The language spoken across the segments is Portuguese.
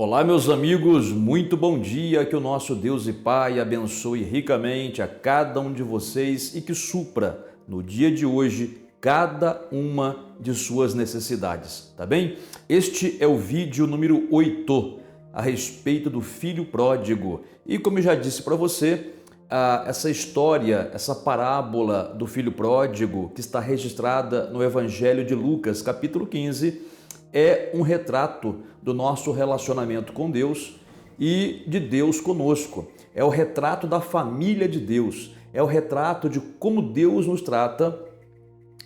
Olá, meus amigos, muito bom dia, que o nosso Deus e Pai abençoe ricamente a cada um de vocês e que supra no dia de hoje cada uma de suas necessidades, tá bem? Este é o vídeo número 8 a respeito do filho pródigo e como eu já disse para você, essa história, essa parábola do filho pródigo que está registrada no Evangelho de Lucas, capítulo 15, é um retrato do nosso relacionamento com Deus e de Deus conosco. É o retrato da família de Deus, é o retrato de como Deus nos trata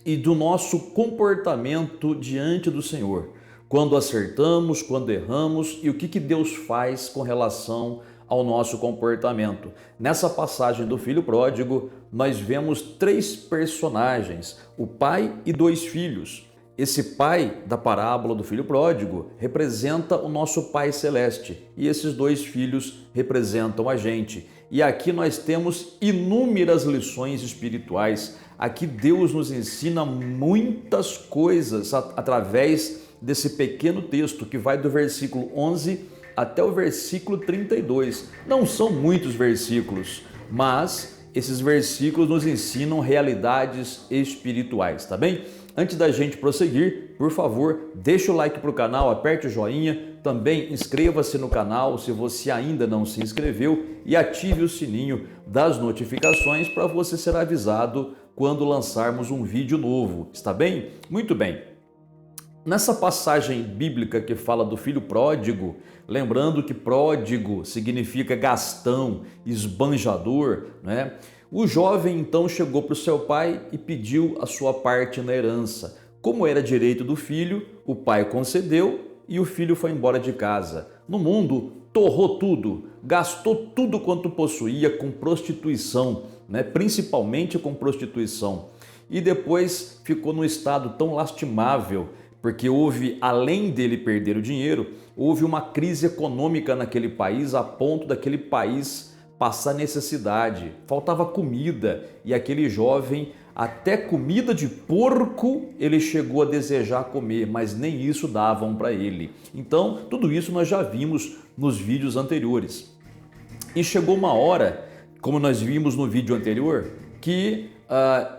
e do nosso comportamento diante do Senhor. Quando acertamos, quando erramos e o que Deus faz com relação ao nosso comportamento. Nessa passagem do filho pródigo, nós vemos três personagens, o pai e dois filhos. Esse pai da parábola do filho pródigo representa o nosso Pai Celeste e esses dois filhos representam a gente. E aqui nós temos inúmeras lições espirituais. Aqui Deus nos ensina muitas coisas através desse pequeno texto que vai do versículo 11 até o versículo 32. Não são muitos versículos, mas esses versículos nos ensinam realidades espirituais, tá bem? Antes da gente prosseguir, por favor, deixa o like para o canal, aperte o joinha, também inscreva-se no canal se você ainda não se inscreveu e ative o sininho das notificações para você ser avisado quando lançarmos um vídeo novo, está bem? Muito bem. Nessa passagem bíblica que fala do filho pródigo, lembrando que pródigo significa gastão, esbanjador, né? O jovem então chegou para o seu pai e pediu a sua parte na herança. Como era direito do filho, o pai concedeu e o filho foi embora de casa. No mundo, torrou tudo, gastou tudo quanto possuía com prostituição, né? Principalmente com prostituição. E depois ficou num estado tão lastimável, porque houve, além dele perder o dinheiro, houve uma crise econômica naquele país a ponto daquele país passar necessidade, faltava comida e aquele jovem, até comida de porco ele chegou a desejar comer, mas nem isso davam para ele. Então, tudo isso nós já vimos nos vídeos anteriores. E chegou uma hora, como nós vimos no vídeo anterior, que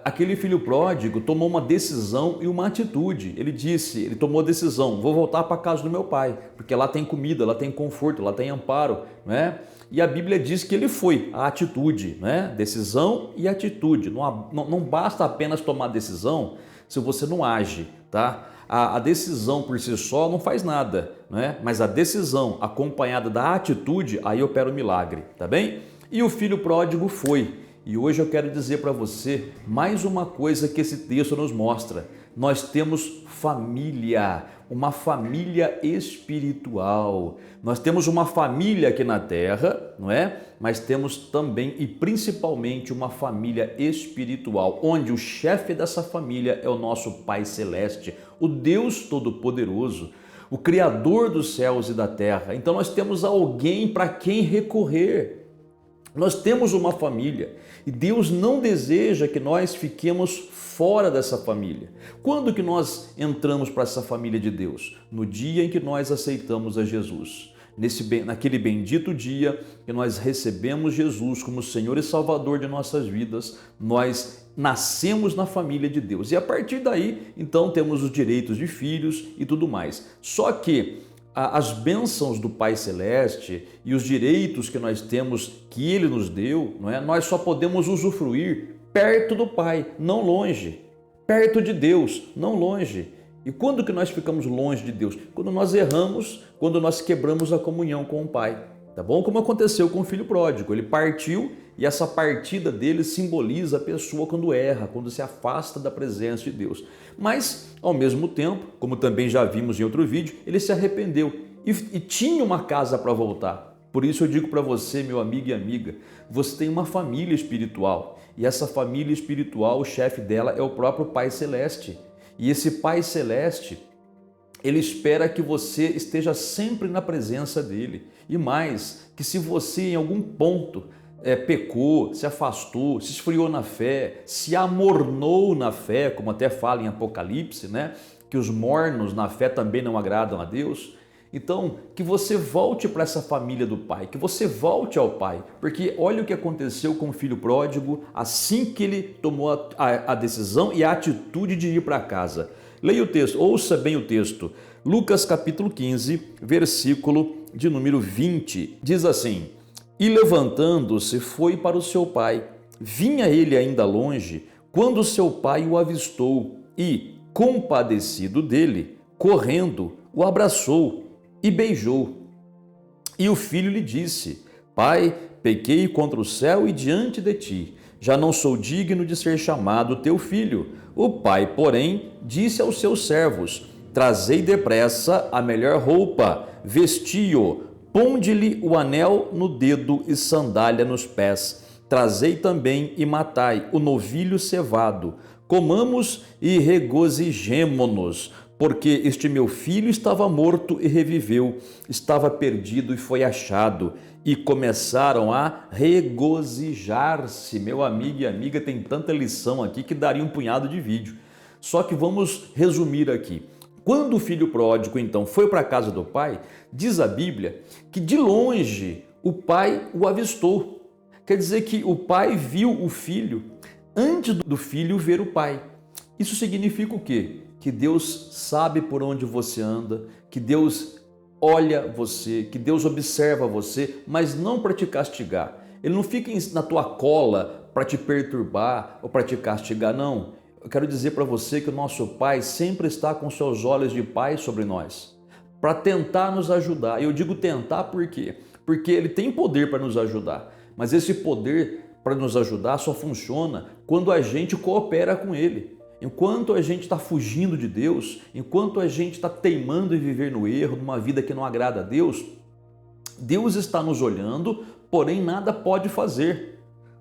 aquele filho pródigo tomou uma decisão e uma atitude. Ele tomou a decisão, vou voltar para a casa do meu pai, porque lá tem comida, lá tem conforto, lá tem amparo, né? E a Bíblia diz que ele foi, a atitude, né? Decisão e atitude. Não basta apenas tomar decisão se você não age, tá? A decisão por si só não faz nada, né? Mas a decisão acompanhada da atitude, aí opera o milagre, tá bem? E o filho pródigo foi. E hoje eu quero dizer para você mais uma coisa que esse texto nos mostra. Nós temos família, uma família espiritual. Nós temos uma família aqui na terra, não é? Mas temos também e principalmente uma família espiritual, onde o chefe dessa família é o nosso Pai Celeste, o Deus Todo-Poderoso, o Criador dos céus e da terra. Então nós temos alguém para quem recorrer. Nós temos uma família e Deus não deseja que nós fiquemos fora dessa família. Quando que nós entramos para essa família de Deus? No dia em que nós aceitamos a Jesus. Naquele bendito dia que nós recebemos Jesus como Senhor e Salvador de nossas vidas, nós nascemos na família de Deus. E a partir daí, então, temos os direitos de filhos e tudo mais. Só que as bênçãos do Pai Celeste e os direitos que nós temos, que Ele nos deu, não é? Nós só podemos usufruir perto do Pai, não longe. Perto de Deus, não longe. E quando que nós ficamos longe de Deus? Quando nós erramos, quando nós quebramos a comunhão com o Pai. Tá bom? Como aconteceu com o filho pródigo. Ele partiu e essa partida dele simboliza a pessoa quando erra, quando se afasta da presença de Deus. Mas, ao mesmo tempo, como também já vimos em outro vídeo, ele se arrependeu e tinha uma casa para voltar. Por isso eu digo para você, meu amigo e amiga, você tem uma família espiritual. E essa família espiritual, o chefe dela é o próprio Pai Celeste. E esse Pai Celeste, Ele espera que você esteja sempre na presença dele. E mais, que se você em algum ponto pecou, se afastou, se esfriou na fé, se amornou na fé, como até fala em Apocalipse, né? Que os mornos na fé também não agradam a Deus. Então, que você volte para essa família do pai, que você volte ao pai, porque olha o que aconteceu com o filho pródigo assim que ele tomou a decisão e a atitude de ir para casa. Leia o texto, ouça bem o texto. Lucas capítulo 15, versículo de número 20, diz assim: E levantando-se foi para o seu pai. Vinha ele ainda longe, quando seu pai o avistou e, compadecido dele, correndo, o abraçou e beijou. E o filho lhe disse: Pai, pequei contra o céu e diante de ti. Já não sou digno de ser chamado teu filho. O pai, porém, disse aos seus servos: Trazei depressa a melhor roupa, vesti-o, ponde-lhe o anel no dedo e sandália nos pés. Trazei também e matai o novilho cevado. Comamos e regozijemo-nos, porque este meu filho estava morto e reviveu, estava perdido e foi achado. E começaram a regozijar-se. Meu amigo e amiga, tem tanta lição aqui que daria um punhado de vídeo. Só que vamos resumir aqui. Quando o filho pródigo, então, foi para a casa do pai, diz a Bíblia que de longe o pai o avistou. Quer dizer que o pai viu o filho antes do filho ver o pai. Isso significa o quê? Que Deus sabe por onde você anda, que Deus olha você, que Deus observa você, mas não para te castigar. Ele não fica na tua cola para te perturbar ou para te castigar, não. Eu quero dizer para você que o nosso Pai sempre está com seus olhos de Pai sobre nós, para tentar nos ajudar. E eu digo tentar por quê? Porque Ele tem poder para nos ajudar, mas esse poder para nos ajudar só funciona quando a gente coopera com Ele. Enquanto a gente está fugindo de Deus, enquanto a gente está teimando em viver no erro, numa vida que não agrada a Deus, Deus está nos olhando, porém nada pode fazer.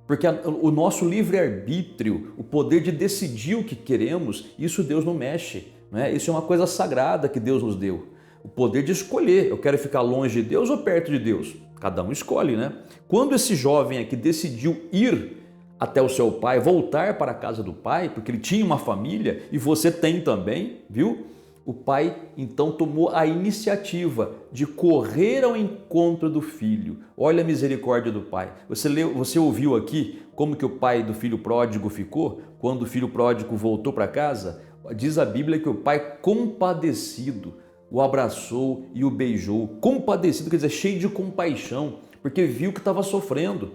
Porque o nosso livre-arbítrio, o poder de decidir o que queremos, isso Deus não mexe, né? Isso é uma coisa sagrada que Deus nos deu. O poder de escolher, eu quero ficar longe de Deus ou perto de Deus? Cada um escolhe, né? Quando esse jovem aqui decidiu ir até o seu pai, voltar para a casa do pai, porque ele tinha uma família e você tem também, viu? O pai então tomou a iniciativa de correr ao encontro do filho. Olha a misericórdia do pai. Você ouviu aqui como que o pai do filho pródigo ficou? Quando o filho pródigo voltou para casa, diz a Bíblia que o pai, compadecido, o abraçou e o beijou. Compadecido quer dizer cheio de compaixão, porque viu que estava sofrendo.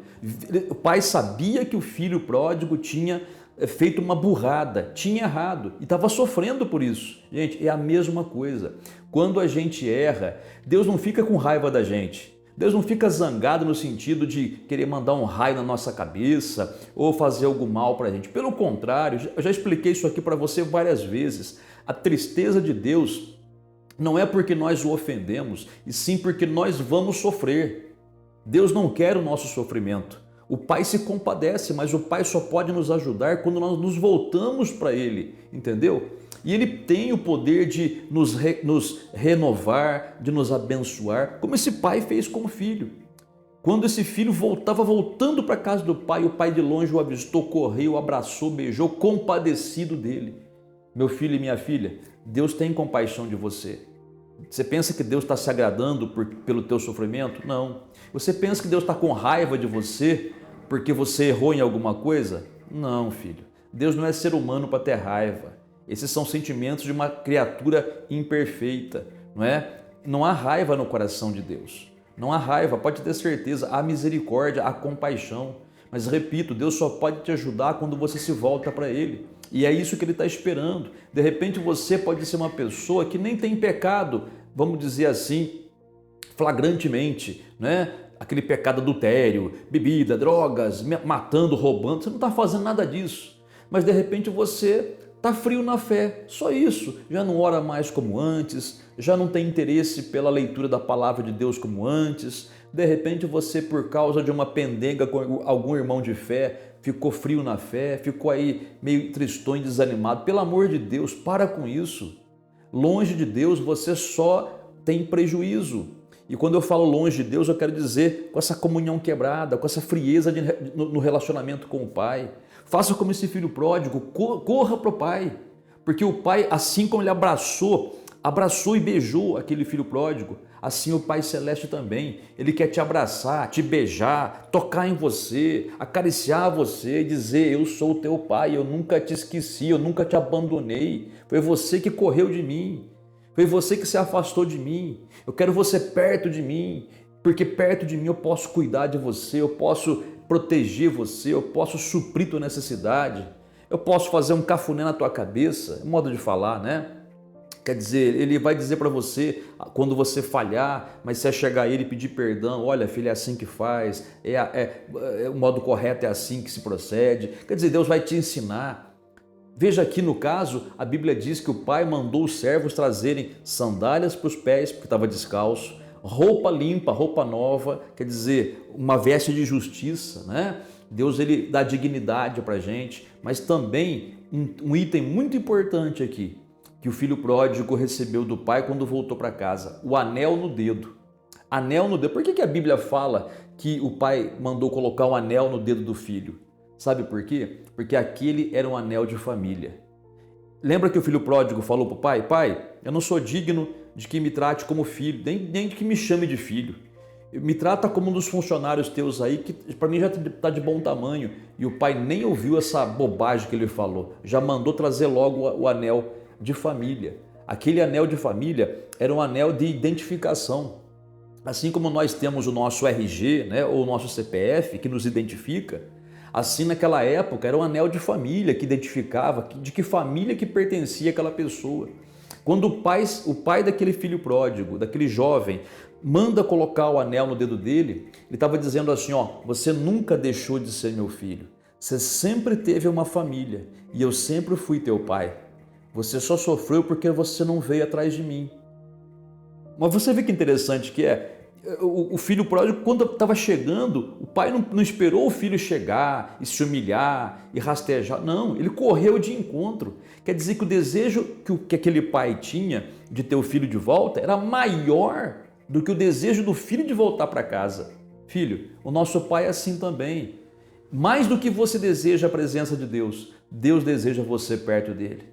O pai sabia que o filho pródigo tinha feito uma burrada, tinha errado e estava sofrendo por isso. Gente, é a mesma coisa. Quando a gente erra, Deus não fica com raiva da gente. Deus não fica zangado no sentido de querer mandar um raio na nossa cabeça ou fazer algo mal para a gente. Pelo contrário, eu já expliquei isso aqui para você várias vezes. A tristeza de Deus não é porque nós o ofendemos, e sim porque nós vamos sofrer. Deus não quer o nosso sofrimento. O Pai se compadece, mas o Pai só pode nos ajudar quando nós nos voltamos para Ele, entendeu? E Ele tem o poder de nos renovar, de nos abençoar, como esse pai fez com o filho. Quando esse filho estava voltando para a casa do pai, o pai de longe o avistou, correu, abraçou, beijou, compadecido dele. Meu filho e minha filha, Deus tem compaixão de você. Você pensa que Deus está se agradando pelo teu sofrimento? Não. Você pensa que Deus está com raiva de você porque você errou em alguma coisa? Não, filho. Deus não é ser humano para ter raiva. Esses são sentimentos de uma criatura imperfeita, não é? Não há raiva no coração de Deus. Não há raiva, pode ter certeza. Há misericórdia, há compaixão. Mas repito, Deus só pode te ajudar quando você se volta para Ele. E é isso que Ele está esperando. De repente você pode ser uma pessoa que nem tem pecado, vamos dizer assim, flagrantemente, né? Aquele pecado adultério, bebida, drogas, matando, roubando. Você não está fazendo nada disso. Mas de repente você está frio na fé, só isso. Já não ora mais como antes, já não tem interesse pela leitura da palavra de Deus como antes. De repente você, por causa de uma pendenga com algum irmão de fé, ficou frio na fé, ficou aí meio tristonho, desanimado. Pelo amor de Deus, para com isso. Longe de Deus você só tem prejuízo. E quando eu falo longe de Deus, eu quero dizer com essa comunhão quebrada, com essa frieza no relacionamento com o Pai. Faça como esse filho pródigo, corra para o Pai. Porque o Pai, assim como ele abraçou e beijou aquele filho pródigo, assim o Pai Celeste também. Ele quer te abraçar, te beijar, tocar em você, acariciar você e dizer: eu sou o teu Pai, eu nunca te esqueci, eu nunca te abandonei. Foi você que correu de mim, foi você que se afastou de mim. Eu quero você perto de mim, porque perto de mim eu posso cuidar de você, eu posso proteger você, eu posso suprir tua necessidade, eu posso fazer um cafuné na tua cabeça, modo de falar, né? Quer dizer, ele vai dizer para você quando você falhar, mas se é chegar a ele e pedir perdão: olha, filho, é assim que faz, o modo correto é assim que se procede. Quer dizer, Deus vai te ensinar. Veja aqui no caso, a Bíblia diz que o pai mandou os servos trazerem sandálias para os pés, porque estava descalço, roupa limpa, roupa nova, quer dizer, uma veste de justiça, né? Deus, ele dá dignidade para a gente, mas também um item muito importante aqui, que o filho pródigo recebeu do pai quando voltou para casa: o anel no dedo. Anel no dedo. Por que a Bíblia fala que o pai mandou colocar um anel no dedo do filho? Sabe por quê? Porque aquele era um anel de família. Lembra que o filho pródigo falou para o pai: pai, eu não sou digno de que me trate como filho, nem de que me chame de filho. Me trata como um dos funcionários teus aí, que para mim já está de bom tamanho. E o pai nem ouviu essa bobagem que ele falou, já mandou trazer logo o anel de família. Aquele anel de família era um anel de identificação. Assim como nós temos o nosso RG, né, ou o nosso CPF que nos identifica, assim naquela época era um anel de família que identificava de que família que pertencia aquela pessoa. Quando o pai daquele filho pródigo, daquele jovem, manda colocar o anel no dedo dele, ele estava dizendo assim: ó, você nunca deixou de ser meu filho, você sempre teve uma família e eu sempre fui teu pai. Você só sofreu porque você não veio atrás de mim. Mas você vê que interessante que é. O filho pródigo, quando estava chegando, o pai não esperou o filho chegar e se humilhar e rastejar. Não, ele correu de encontro. Quer dizer que o desejo que aquele pai tinha de ter o filho de volta era maior do que o desejo do filho de voltar para casa. Filho, o nosso pai é assim também. Mais do que você deseja a presença de Deus, Deus deseja você perto dele.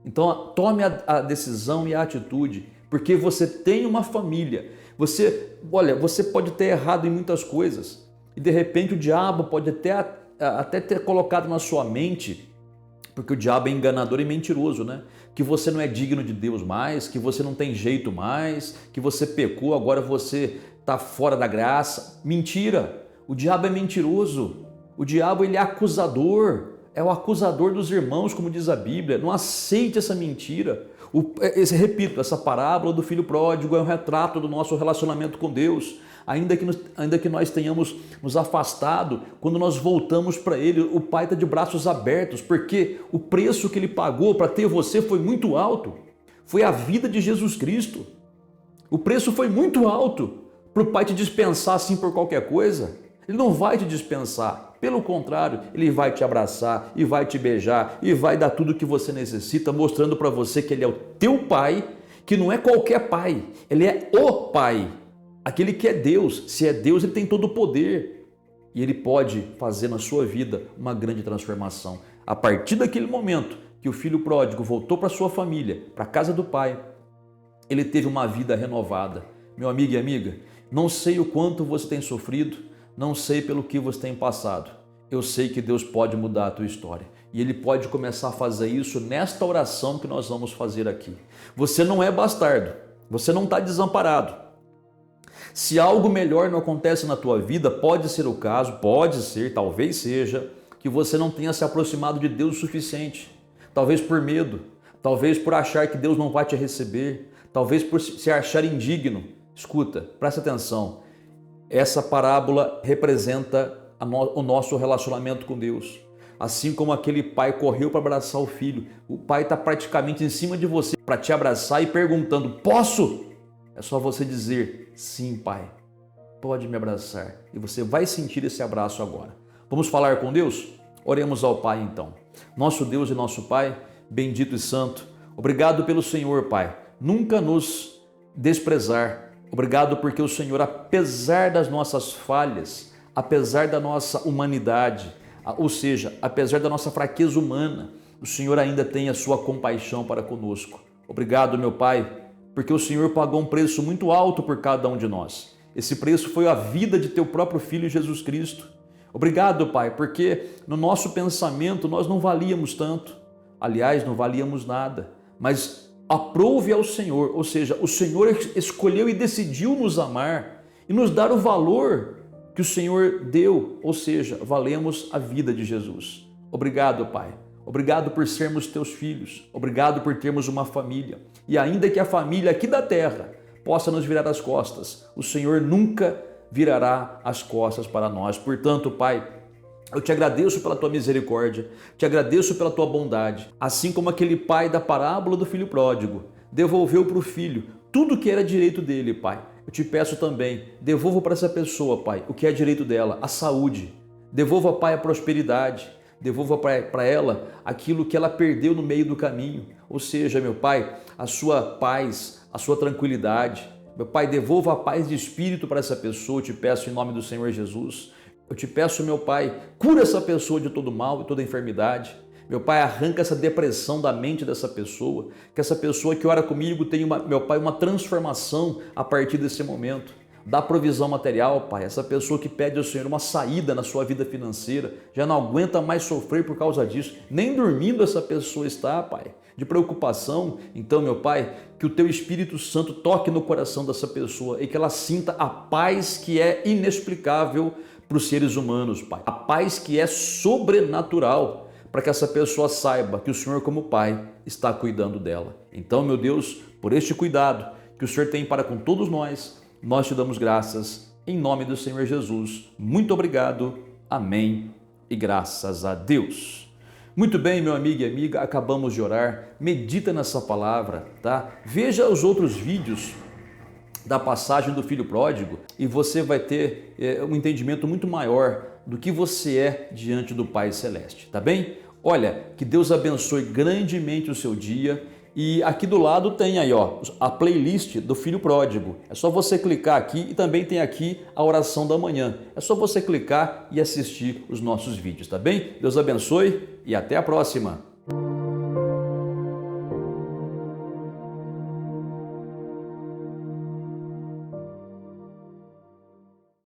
Então tome a decisão e a atitude, porque você tem uma família. Você pode ter errado em muitas coisas e de repente o diabo pode até ter colocado na sua mente, porque o diabo é enganador e mentiroso, né? Que você não é digno de Deus mais, que você não tem jeito mais, que você pecou, agora você está fora da graça. Mentira! O diabo é mentiroso. O diabo, ele é acusador. É o acusador dos irmãos, como diz a Bíblia. Não aceite essa mentira. Repito, essa parábola do filho pródigo é um retrato do nosso relacionamento com Deus. Ainda que nós tenhamos nos afastado, quando nós voltamos para Ele, o Pai está de braços abertos, porque o preço que Ele pagou para ter você foi muito alto. Foi a vida de Jesus Cristo. O preço foi muito alto para o Pai te dispensar assim por qualquer coisa. Ele não vai te dispensar, pelo contrário, Ele vai te abraçar e vai te beijar e vai dar tudo o que você necessita, mostrando para você que Ele é o teu Pai, que não é qualquer Pai, Ele é o Pai, aquele que é Deus. Se é Deus, Ele tem todo o poder e Ele pode fazer na sua vida uma grande transformação. A partir daquele momento que o filho pródigo voltou para sua família, para a casa do Pai, ele teve uma vida renovada. Meu amigo e amiga, não sei o quanto você tem sofrido, não sei pelo que você tem passado. Eu sei que Deus pode mudar a tua história. E Ele pode começar a fazer isso nesta oração que nós vamos fazer aqui. Você não é bastardo. Você não está desamparado. Se algo melhor não acontece na tua vida, pode ser o caso, pode ser, talvez seja, que você não tenha se aproximado de Deus o suficiente. Talvez por medo. Talvez por achar que Deus não vai te receber. Talvez por se achar indigno. Escuta, presta atenção. Essa parábola representa o nosso relacionamento com Deus. Assim como aquele pai correu para abraçar o filho, o pai está praticamente em cima de você para te abraçar e perguntando: posso? É só você dizer: sim, pai, pode me abraçar. E você vai sentir esse abraço agora. Vamos falar com Deus? Oremos ao Pai então. Nosso Deus e nosso Pai, bendito e santo, obrigado pelo Senhor, Pai, nunca nos desprezar. Obrigado porque o Senhor, apesar das nossas falhas, apesar da nossa humanidade, ou seja, apesar da nossa fraqueza humana, o Senhor ainda tem a sua compaixão para conosco. Obrigado, meu Pai, porque o Senhor pagou um preço muito alto por cada um de nós. Esse preço foi a vida de teu próprio Filho Jesus Cristo. Obrigado, Pai, porque no nosso pensamento nós não valíamos tanto. Aliás, não valíamos nada, mas aprove ao Senhor, ou seja, o Senhor escolheu e decidiu nos amar e nos dar o valor que o Senhor deu, ou seja, valemos a vida de Jesus. Obrigado, Pai. Obrigado por sermos teus filhos. Obrigado por termos uma família. E ainda que a família aqui da terra possa nos virar as costas, o Senhor nunca virará as costas para nós. Portanto, Pai, eu te agradeço pela tua misericórdia, te agradeço pela tua bondade, assim como aquele pai da parábola do filho pródigo devolveu para o filho tudo que era direito dele, Pai. Eu te peço também, devolva para essa pessoa, Pai, o que é direito dela, a saúde. Devolva, Pai, a prosperidade. Devolva para ela aquilo que ela perdeu no meio do caminho. Ou seja, meu Pai, a sua paz, a sua tranquilidade. Meu Pai, devolva a paz de espírito para essa pessoa, eu te peço em nome do Senhor Jesus. Eu te peço, meu Pai, cura essa pessoa de todo mal e toda enfermidade. Meu Pai, arranca essa depressão da mente dessa pessoa, que essa pessoa que ora comigo tenha, meu Pai, uma transformação a partir desse momento. Dá provisão material, Pai, essa pessoa que pede ao Senhor uma saída na sua vida financeira, já não aguenta mais sofrer por causa disso, nem dormindo essa pessoa está, Pai, de preocupação. Então, meu Pai, que o Teu Espírito Santo toque no coração dessa pessoa e que ela sinta a paz que é inexplicável para os seres humanos, Pai, a paz que é sobrenatural, para que essa pessoa saiba que o Senhor, como Pai, está cuidando dela. Então, meu Deus, por este cuidado que o Senhor tem para com todos nós te damos graças, em nome do Senhor Jesus. Muito obrigado, amém e graças a Deus. Muito bem, meu amigo e amiga, acabamos de orar, medita nessa palavra, tá? Veja os outros vídeos da passagem do filho pródigo e você vai ter um entendimento muito maior do que você é diante do Pai Celeste, tá bem? Olha, que Deus abençoe grandemente o seu dia. E aqui do lado tem aí, ó, a playlist do Filho Pródigo. É só você clicar aqui e também tem aqui a oração da manhã. É só você clicar e assistir os nossos vídeos, tá bem? Deus abençoe e até a próxima.